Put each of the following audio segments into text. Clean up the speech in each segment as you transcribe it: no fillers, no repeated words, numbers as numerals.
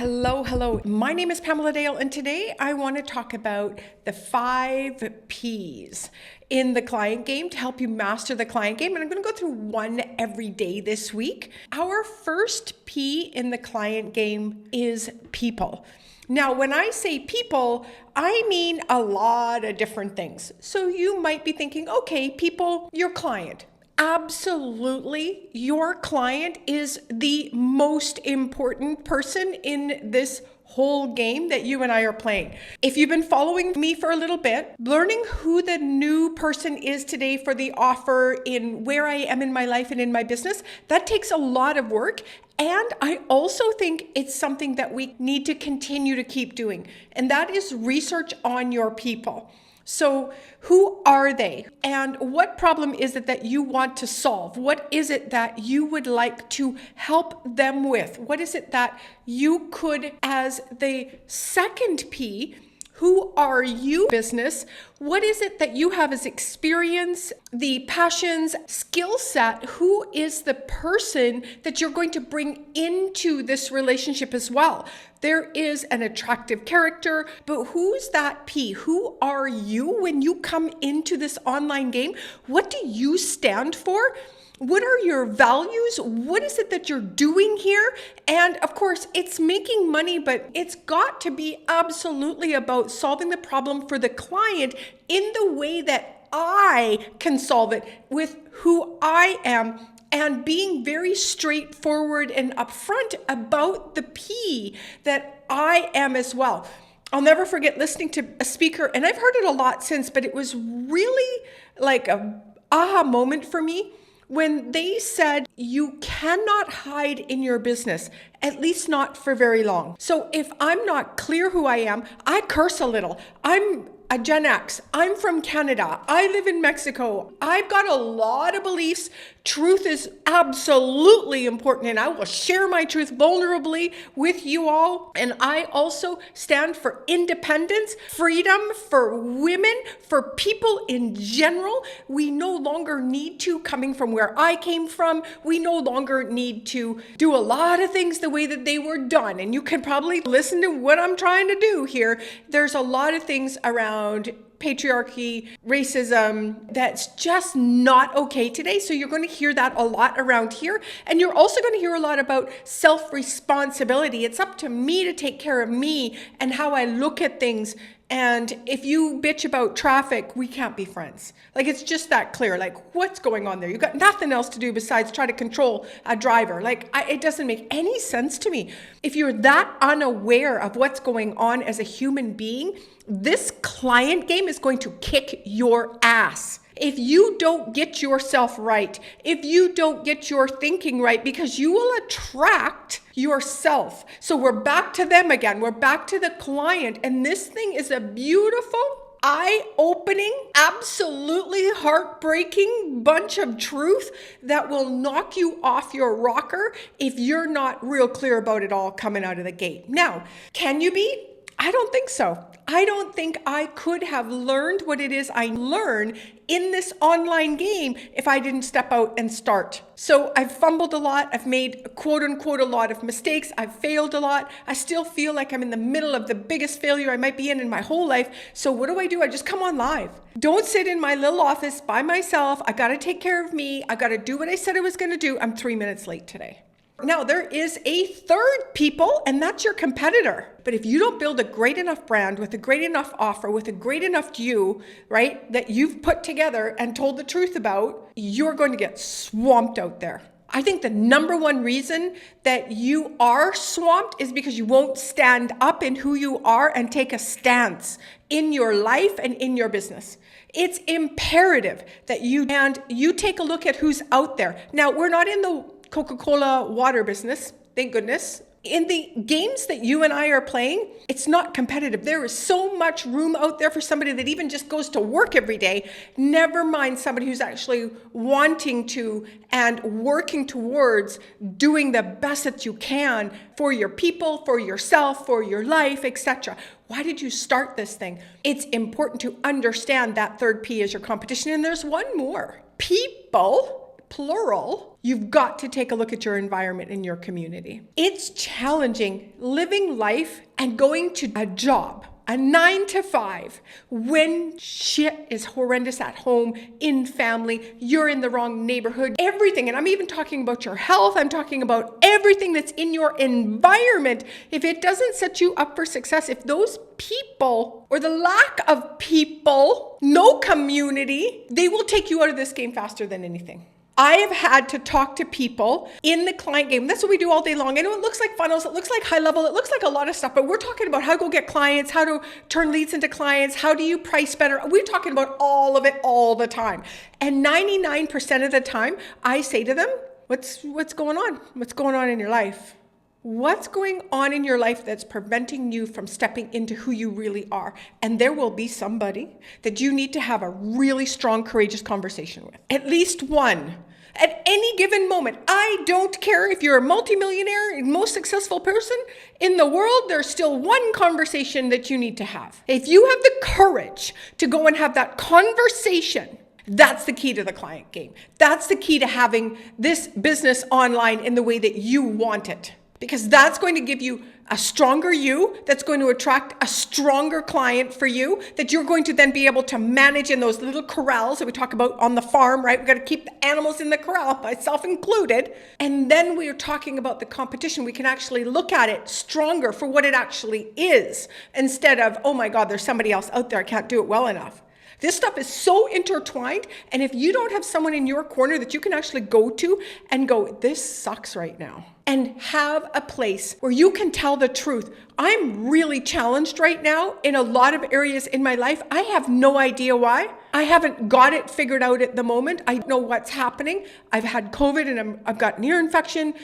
Hello. My name is Pamela Dale, and today I want to talk about the 5 P's in the client game to help you master the client game. And I'm going to go through one every day this week. Our first P in the client game is people. Now, when I say people, I mean a lot of different things. So you might be thinking, okay, people, your client. Absolutely, your client is the most important person in this whole game that you and I are playing. If you've been following me for a little bit, learning who the new person is today for the offer in where I am in my life and in my business, that takes a lot of work. And I also think it's something that we need to continue to keep doing, and that is research on your people. So who are they? And what problem is it that you want to solve? What is it that you would like to help them with? What is it that you could, as the second P, who are you business? What is it that you have as experience, the passions, skill set? Who is the person that you're going to bring into this relationship as well? There is an attractive character, but who's that P? Who are you when you come into this online game? What do you stand for? What are your values? What is it that you're doing here? And of course, it's making money, but it's got to be absolutely about solving the problem for the client in the way that I can solve it with who I am, and being very straightforward and upfront about the P that I am as well. I'll never forget listening to a speaker, and I've heard it a lot since, but it was really like a aha moment for me when they said you cannot hide in your business, at least not for very long. So if I'm not clear who I am, I curse a little. I'm a Gen X. I'm from Canada. I live in Mexico. I've got a lot of beliefs. Truth is absolutely important, and I will share my truth vulnerably with you all. And I also stand for independence, freedom for women, for people in general. We no longer need to, coming from where I came from, we no longer need to do a lot of things the way that they were done. And you can probably listen to what I'm trying to do here. There's a lot of things around patriarchy, racism, that's just not okay today. So you're going to hear that a lot around here. And you're also going to hear a lot about self-responsibility. It's up to me to take care of me and how I look at things. And if you bitch about traffic, we can't be friends. Like, it's just that clear. Like, what's going on there? You've got nothing else to do besides try to control a driver. Like, it doesn't make any sense to me. If you're that unaware of what's going on as a human being, this client game is going to kick your ass. If you don't get yourself right, if you don't get your thinking right, because you will attract yourself. So we're back to them again. We're back to the client. And this thing is a beautiful, eye-opening, absolutely heartbreaking bunch of truth that will knock you off your rocker if you're not real clear about it all coming out of the gate. Now, can you be? I don't think so. I don't think I could have learned what it is I learn in this online game if I didn't step out and start. So I've fumbled a lot. I've made quote unquote a lot of mistakes. I've failed a lot. I still feel like I'm in the middle of the biggest failure I might be in my whole life. So what do? I just come on live. Don't sit in my little office by myself. I got to take care of me. I got to do what I said I was going to do. I'm 3 minutes late today. Now, there is a third people, and that's your competitor. But if you don't build a great enough brand with a great enough offer, with a great enough you, right, that you've put together and told the truth about, you're going to get swamped out there. I think the number one reason that you are swamped is because you won't stand up in who you are and take a stance in your life and in your business. It's imperative that you take a look at who's out there. Now, we're not in the Coca-Cola water business, thank goodness. In the games that you and I are playing, it's not competitive. There is so much room out there for somebody that even just goes to work every day, never mind somebody who's actually wanting to and working towards doing the best that you can for your people, for yourself, for your life, etc. Why did you start this thing? It's important to understand that third P as your competition. And there's one more. People, plural, You've got to take a look at your environment in your community. It's challenging living life and going to a job, a 9 to 5, when shit is horrendous at home, in family, you're in the wrong neighborhood, everything. And I'm even talking about your health. I'm talking about everything that's in your environment. If it doesn't set you up for success, if those people or the lack of people, no community, they will take you out of this game faster than anything. I have had to talk to people in the client game. That's what we do all day long. I know it looks like funnels, it looks like high level, it looks like a lot of stuff, but we're talking about how to go get clients, how to turn leads into clients, how do you price better. We're talking about all of it all the time. And 99% of the time, I say to them, what's going on? What's going on in your life? What's going on in your life that's preventing you from stepping into who you really are? And there will be somebody that you need to have a really strong, courageous conversation with. At least one. At any given moment. I don't care if you're a multimillionaire, most successful person in the world, there's still one conversation that you need to have. If you have the courage to go and have that conversation, that's the key to the client game. That's the key to having this business online in the way that you want it. Because that's going to give you a stronger you, that's going to attract a stronger client for you, that you're going to then be able to manage in those little corrals that we talk about on the farm, right? We've got to keep the animals in the corral, myself included. And then we are talking about the competition. We can actually look at it stronger for what it actually is, instead of, oh my God, there's somebody else out there, I can't do it well enough. This stuff is so intertwined. And if you don't have someone in your corner that you can actually go to and go, this sucks right now, and have a place where you can tell the truth. I'm really challenged right now in a lot of areas in my life. I have no idea why. I haven't got it figured out at the moment. I don't know what's happening. I've had COVID and I've got an ear infection.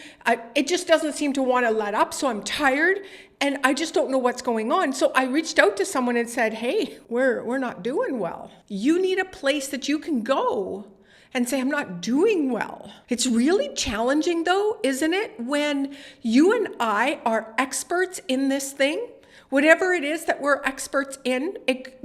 It just doesn't seem to want to let up. So I'm tired and I just don't know what's going on. So I reached out to someone and said, hey, we're not doing well. You need a place that you can go and say, I'm not doing well. It's really challenging though, isn't it? When you and I are experts in this thing, whatever it is that we're experts in,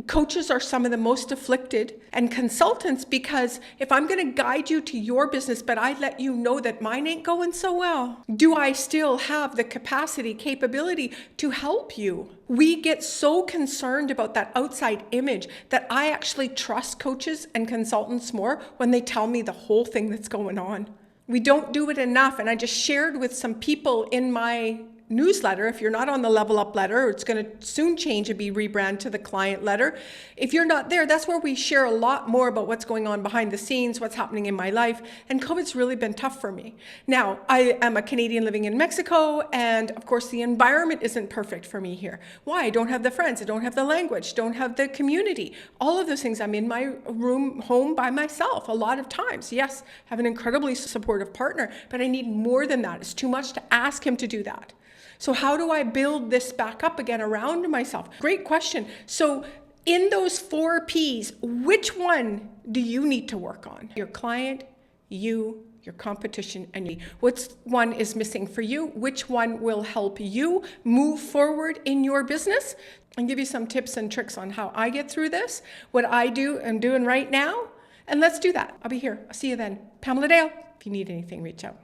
coaches are some of the most afflicted, and consultants, because if I'm going to guide you to your business, but I let you know that mine ain't going so well, do I still have the capacity, capability to help you? We get so concerned about that outside image that I actually trust coaches and consultants more when they tell me the whole thing that's going on. We don't do it enough. And I just shared with some people in my newsletter. If you're not on the Level Up letter, it's going to soon change and be rebranded to the client letter. If you're not there, that's where we share a lot more about what's going on behind the scenes, what's happening in my life. And COVID's really been tough for me. Now, I am a Canadian living in Mexico, and of course the environment isn't perfect for me here. Why? I don't have the friends, I don't have the language, don't have the community. All of those things. I'm in my room, home by myself a lot of times. Yes, I have an incredibly supportive partner, but I need more than that. It's too much to ask him to do that. So how do I build this back up again around myself? Great question. So in those 4 Ps, which one do you need to work on? Your client, you, your competition, and me. Which one is missing for you? Which one will help you move forward in your business? I'll give you some tips and tricks on how I get through this, what I do and doing right now. And let's do that. I'll be here. I'll see you then. Pamela Dale. If you need anything, reach out.